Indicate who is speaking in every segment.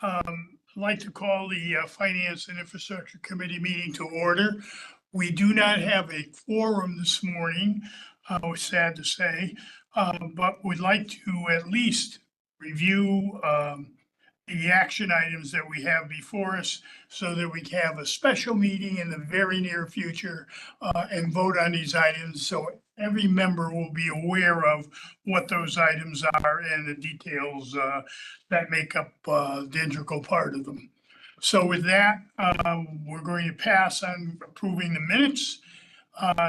Speaker 1: I'd like to call the Finance and Infrastructure Committee meeting to order. We do not have a quorum this morning, it's sad to say, but we'd like to at least review the action items that we have before us so that we can have a special meeting in the very near future and vote on these items. So every member will be aware of what those items are and the details that make up the integral part of them. So with that, we're going to pass on approving the minutes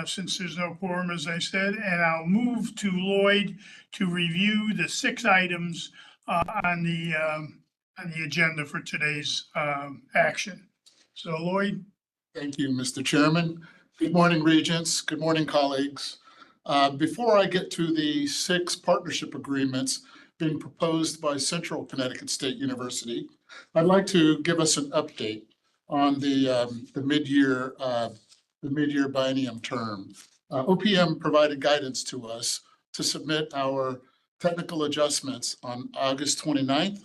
Speaker 1: since there's no quorum, as I said, and I'll move to Lloyd to review the 6 items on the agenda for today's action. So Lloyd.
Speaker 2: Thank you, Mr. Chairman. Good morning, Regents. Good morning, colleagues. Before I get to the 6 partnership agreements being proposed by Central Connecticut State University, I'd like to give us an update on the mid-year biennium term. OPM provided guidance to us to submit our technical adjustments on August 29th.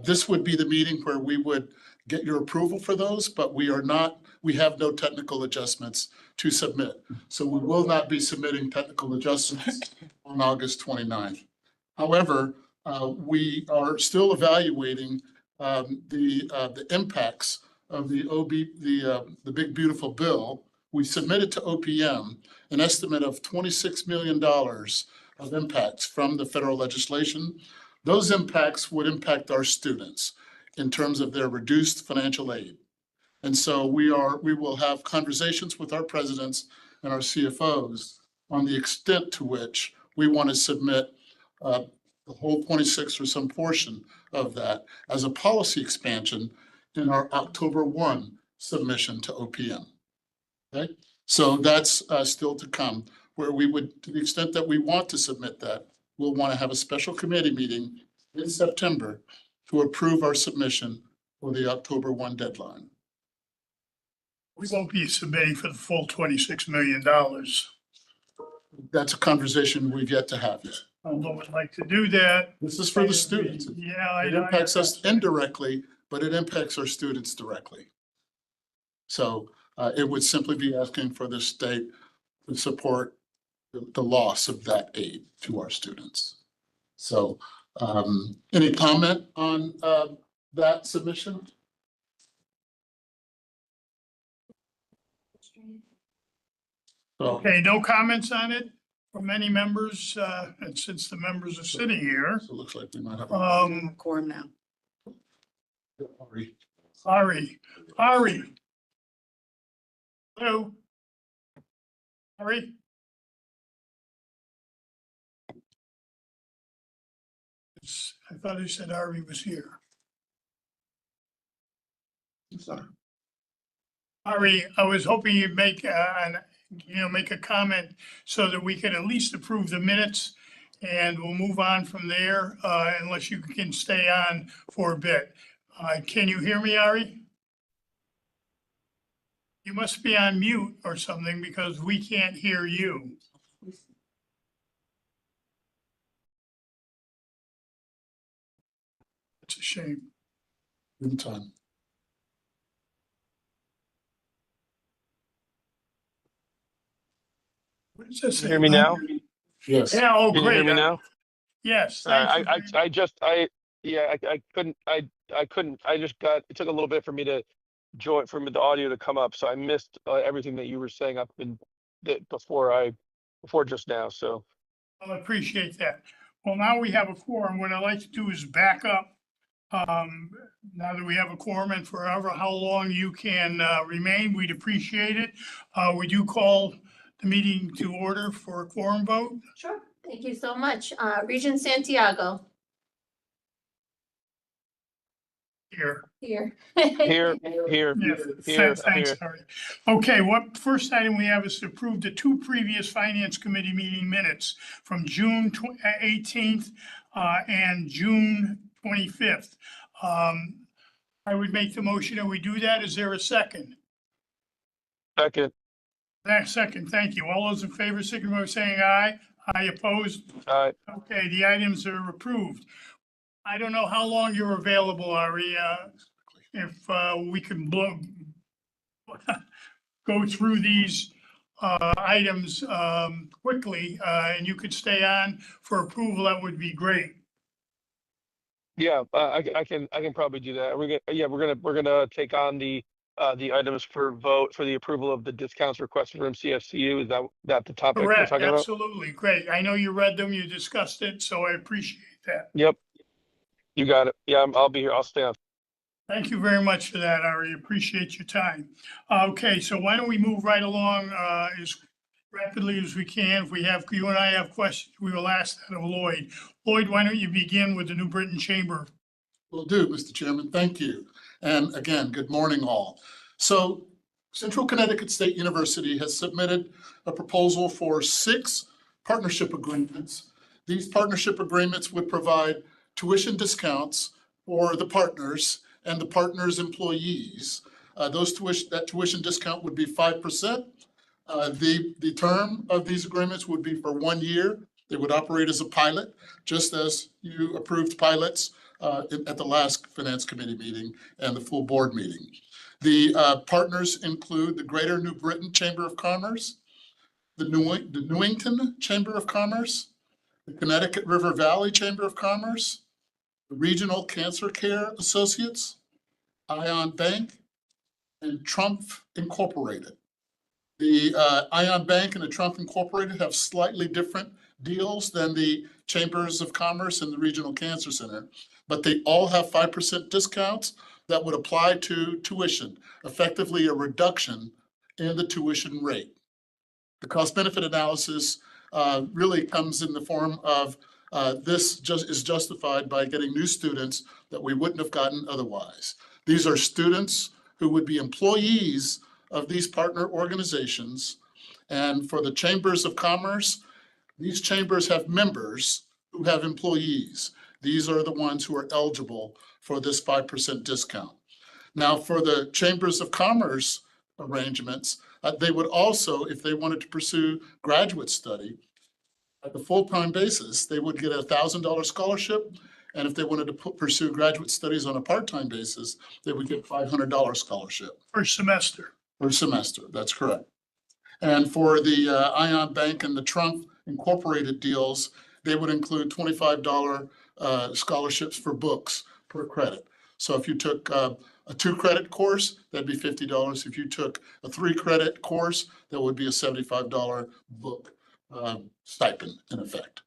Speaker 2: This would be the meeting where we would get your approval for those, but we have no technical adjustments to submit. So we will not be submitting technical adjustments on August 29th. However, we are still evaluating the impacts of the Big Beautiful Bill. We submitted to OPM an estimate of $26 million of impacts from the federal legislation. Those impacts would impact our students in terms of their reduced financial aid. And so we will have conversations with our presidents and our CFOs on the extent to which we want to submit the whole 26 or some portion of that as a policy expansion in our October 1 submission to OPM. Okay, so that's still to come, where we would, to the extent that we want to submit that, we'll want to have a special committee meeting in September to approve our submission for the October 1 deadline.
Speaker 1: We won't be submitting for the full $26 million.
Speaker 2: That's a conversation we've yet to have yet.
Speaker 1: Although I'd like to do that.
Speaker 2: This is for the students.
Speaker 1: Yeah,
Speaker 2: it impacts us indirectly, but it impacts our students directly. So it would simply be asking for the state to support the loss of that aid to our students. So any comment on that submission?
Speaker 1: Okay, no comments on it from any members, and since the members are sitting here.
Speaker 2: So it looks like we might have
Speaker 3: quorum now.
Speaker 1: Ari. Hello. Ari. I thought he said Ari was here. I'm sorry. Ari, I was hoping you'd make a comment so that we could at least approve the minutes, and we'll move on from there unless you can stay on for a bit. Can you hear me, Ari? You must be on mute or something because we can't hear you. It's a shame.
Speaker 2: in time.
Speaker 1: What does that say?
Speaker 4: Can you hear me now?
Speaker 2: Yes.
Speaker 1: Yeah, oh,
Speaker 4: Can you
Speaker 1: great.
Speaker 4: hear me now?
Speaker 1: Yes.
Speaker 4: I just got, it took a little bit for me to join, for the audio to come up. So I missed everything that you were saying up in before just now. So.
Speaker 1: I appreciate that. Well, now we have a quorum. What I'd like to do is back up. Now that we have a quorum and forever, how long you can remain, we'd appreciate it. Would you call the meeting to order for a quorum vote?
Speaker 5: Sure. Thank you so much. Regent Santiago.
Speaker 1: Here.
Speaker 5: Here.
Speaker 4: Here.
Speaker 1: Yeah, thanks, Harry. Okay, what first item we have is to approve the 2 previous Finance Committee meeting minutes from June 18th and June 25th. I would make the motion that we do that. Is there a second?
Speaker 4: Second.
Speaker 1: Second, thank you. All those in favor, signify by saying aye. Aye, opposed?
Speaker 4: Aye.
Speaker 1: Okay, the items are approved. I don't know how long you're available, Ari. If we can go through these items quickly, and you could stay on for approval, that would be great.
Speaker 4: Yeah, I can probably do that. We're gonna take on the items for vote for the approval of the discounts requested from CFCU. Is that the topic we're
Speaker 1: Correct,
Speaker 4: talking about?
Speaker 1: absolutely, great. I know you read them, you discussed it, so I appreciate that.
Speaker 4: Yep, you got it. Yeah, I'll be here. I'll stay on.
Speaker 1: Thank you very much for that, Ari. Appreciate your time. Okay, so why don't we move right along as rapidly as we can. If you and I have questions, we will ask that of Lloyd. Lloyd, why don't you begin with the New Britain Chamber?
Speaker 2: Will do, Mr. Chairman. Thank you. And again, good morning all. So Central Connecticut State University has submitted a proposal for 6 partnership agreements. These partnership agreements would provide tuition discounts for the partners and the partners' employees. That tuition discount would be 5%. The term of these agreements would be for 1 year. They would operate as a pilot, just as you approved pilots at the last Finance Committee meeting and the full board meeting. The partners include the Greater New Britain Chamber of Commerce, the Newington Chamber of Commerce, the Connecticut River Valley Chamber of Commerce, the Regional Cancer Care Associates, Ion Bank, and Trump Incorporated. The Ion Bank and the Trump Incorporated have slightly different deals than the Chambers of Commerce and the Regional Cancer Center, but they all have 5% discounts that would apply to tuition, effectively a reduction in the tuition rate. The cost benefit analysis really comes in the form of this is justified by getting new students that we wouldn't have gotten otherwise. These are students who would be employees of these partner organizations. And for the Chambers of Commerce, these chambers have members who have employees. These are the ones who are eligible for this 5% discount. Now, for the Chambers of Commerce arrangements, they would also, if they wanted to pursue graduate study at the full-time basis, they would get a $1,000 scholarship. And if they wanted to pursue graduate studies on a part-time basis, they would get $500 scholarship.
Speaker 1: Per semester.
Speaker 2: Per semester, that's correct. And for the Ion Bank and the Trump Incorporated deals, they would include $25 scholarships for books per credit. So if you took a 2-credit course, that'd be $50. If you took a 3-credit course, that would be a $75 book stipend in effect.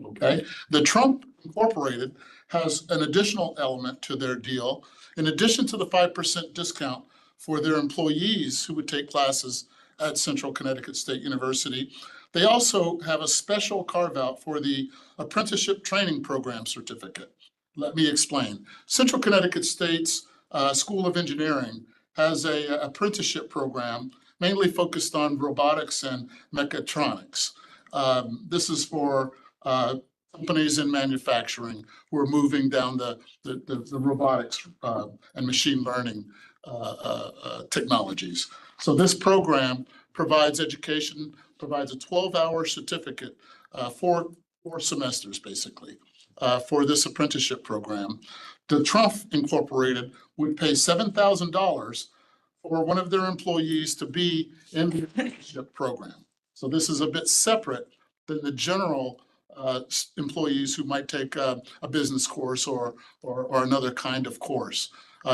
Speaker 2: Okay, the Trump Incorporated has an additional element to their deal. In addition to the 5% discount for their employees who would take classes at Central Connecticut State University, they also have a special carve-out for the Apprenticeship Training Program certificate. Let me explain. Central Connecticut State's School of Engineering has an apprenticeship program mainly focused on robotics and mechatronics. This is for companies in manufacturing who are moving down the robotics and machine learning technologies. So this program provides education, provides a 12-hour certificate for 4 semesters, basically, for this apprenticeship program. The Trump Incorporated would pay $7,000 for one of their employees to be in the apprenticeship program. So this is a bit separate than the general employees who might take a business course or another kind of course.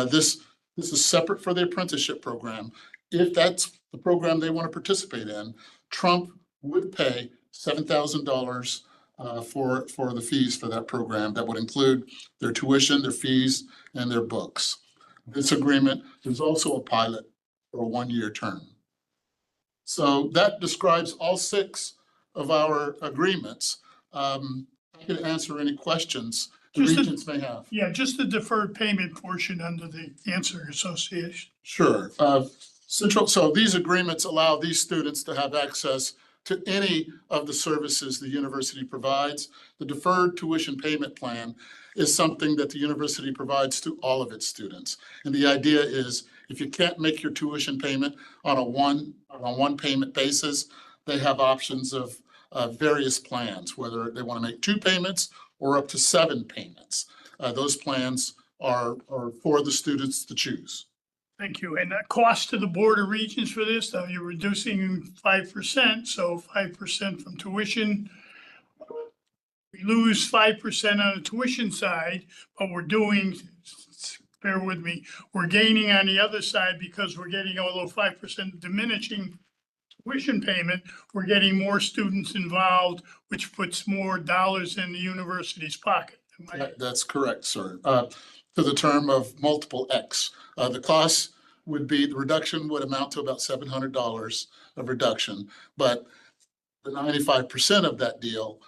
Speaker 2: This is separate for the apprenticeship program. If that's the program they want to participate in, Trump would pay $7,000 for the fees for that program. That would include their tuition, their fees, and their books. This agreement is also a pilot for a 1-year term. So that describes all 6 of our agreements. I can answer any questions the regents may have.
Speaker 1: Yeah, just the deferred payment portion under the Cancer Association.
Speaker 2: Sure. So these agreements allow these students to have access to any of the services the university provides. The deferred tuition payment plan is something that the university provides to all of its students. And the idea is if you can't make your tuition payment on a one payment basis, they have options of various plans, whether they want to make 2 payments or up to 7 payments. Those plans are for the students to choose.
Speaker 1: Thank you. And the cost to the Board of Regents for this, you're reducing 5%, so 5% from tuition. We lose 5% on the tuition side, but we're doing, bear with me, we're gaining on the other side because we're getting, although 5% diminishing tuition payment, we're getting more students involved, which puts more dollars in the university's pocket.
Speaker 2: That's correct, sir. To the term of multiple X. The cost would be, the reduction would amount to about $700 of reduction, but the 95% of that deal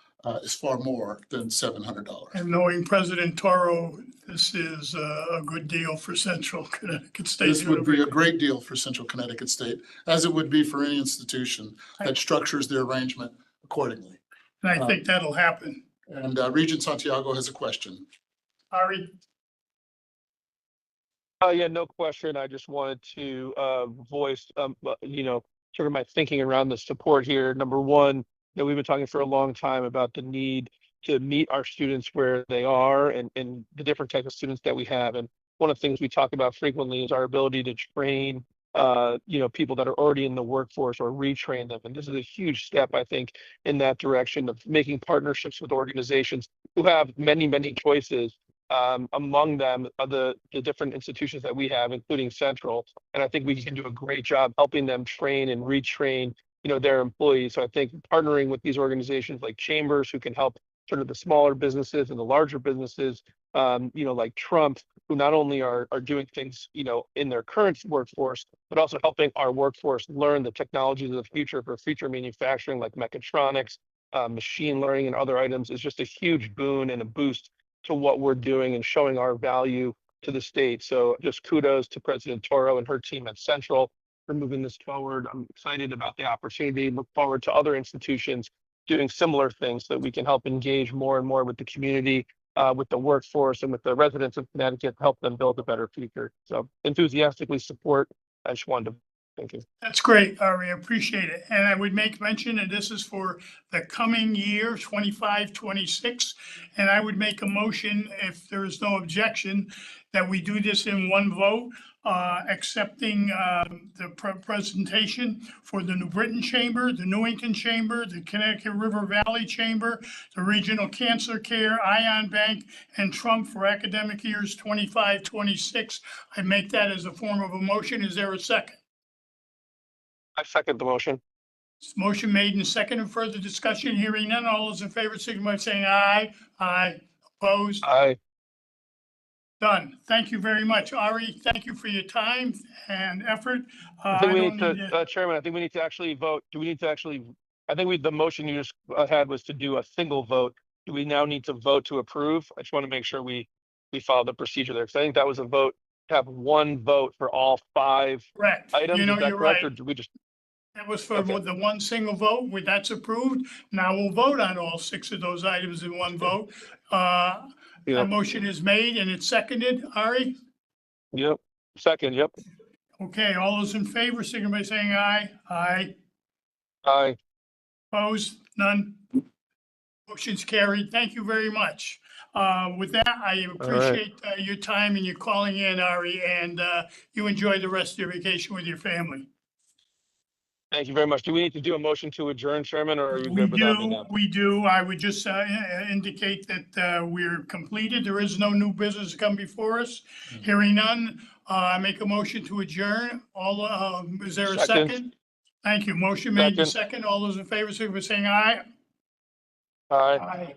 Speaker 2: is far more than $700.
Speaker 1: And knowing President Toro, this is a good deal for Central Connecticut State
Speaker 2: This would be a
Speaker 1: University.
Speaker 2: great deal for Central Connecticut State, as it would be for any institution that structures their arrangement accordingly.
Speaker 1: And I think that'll happen.
Speaker 2: And Regent Santiago has a question.
Speaker 1: Ari?
Speaker 4: Yeah, no question. I just wanted to voice, sort of my thinking around the support here. Number one, we've been talking for a long time about the need to meet our students where they are and the different types of students that we have. And one of the things we talk about frequently is our ability to train, people that are already in the workforce or retrain them. And this is a huge step, I think, in that direction of making partnerships with organizations who have many, many choices. Among them are the different institutions that we have, including Central. And I think we can do a great job helping them train and retrain, their employees. So I think partnering with these organizations like Chambers, who can help sort of the smaller businesses and the larger businesses, like Trump, who not only are doing things, in their current workforce, but also helping our workforce learn the technologies of the future for future manufacturing, like mechatronics, machine learning, and other items, is just a huge boon and a boost to what we're doing and showing our value to the state. So just kudos to President Toro and her team at Central for moving this forward. I'm excited about the opportunity. Look forward to other institutions doing similar things so that we can help engage more and more with the community, with the workforce, and with the residents of Connecticut to help them build a better future. So enthusiastically support. I just wanted to thank you.
Speaker 1: That's great, Ari, I appreciate it. And I would make mention, and this is for the coming year, 25, 26. And I would make a motion, if there is no objection, that we do this in one vote, accepting the presentation for the New Britain Chamber, the Newington Chamber, the Connecticut River Valley Chamber, the Regional Cancer Care, Ion Bank, and Trump for academic years 25, 26. I make that as a form of a motion. Is there a second?
Speaker 4: I second the motion.
Speaker 1: Motion made and seconded. Further discussion? Hearing none. All those in favor signify by saying aye. Aye. Opposed?
Speaker 4: Aye.
Speaker 1: Done. Thank you very much. Ari, thank you for your time and effort.
Speaker 4: I think we
Speaker 1: don't
Speaker 4: need to, Chairman, I think we need to actually vote. Do we need to actually, I think the motion you just had was to do a single vote. Do we now need to vote to approve? I just want to make sure we follow the procedure there. Because I think that was a vote, to have one vote for all 5
Speaker 1: Correct.
Speaker 4: items. Is that
Speaker 1: You're
Speaker 4: correct?
Speaker 1: right.
Speaker 4: Or do we just,
Speaker 1: That was for
Speaker 4: Okay.
Speaker 1: the one single vote. That's approved. Now we'll vote on all 6 of those items in one vote. A motion is made and it's seconded. Ari?
Speaker 4: Yep. Second, yep.
Speaker 1: Okay, all those in favor, signify by saying aye. Aye.
Speaker 4: Aye.
Speaker 1: Opposed? None? Motion's carried. Thank you very much. With that, I appreciate your time and you calling in, Ari, and you enjoy the rest of your vacation with your family.
Speaker 4: Thank you very much. Do we need to do a motion to adjourn, Chairman, or are you
Speaker 1: We
Speaker 4: good without me
Speaker 1: do,
Speaker 4: now?
Speaker 1: we do. I would just indicate that we're completed. There is no new business to come before us. Hearing none, I make a motion to adjourn. Is there a second? Thank you. Motion made and second. All those in favor, signify by saying aye.
Speaker 4: Aye.
Speaker 1: Aye.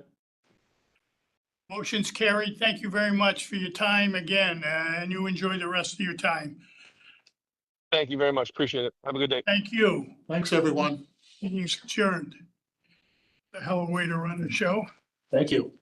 Speaker 1: Motion's carried. Thank you very much for your time again, and you enjoy the rest of your time.
Speaker 4: Thank you very much. Appreciate it. Have a good day.
Speaker 1: Thank you.
Speaker 2: Thanks, everyone.
Speaker 1: Meeting's adjourned. The hell of a way to run the show.
Speaker 2: Thank you.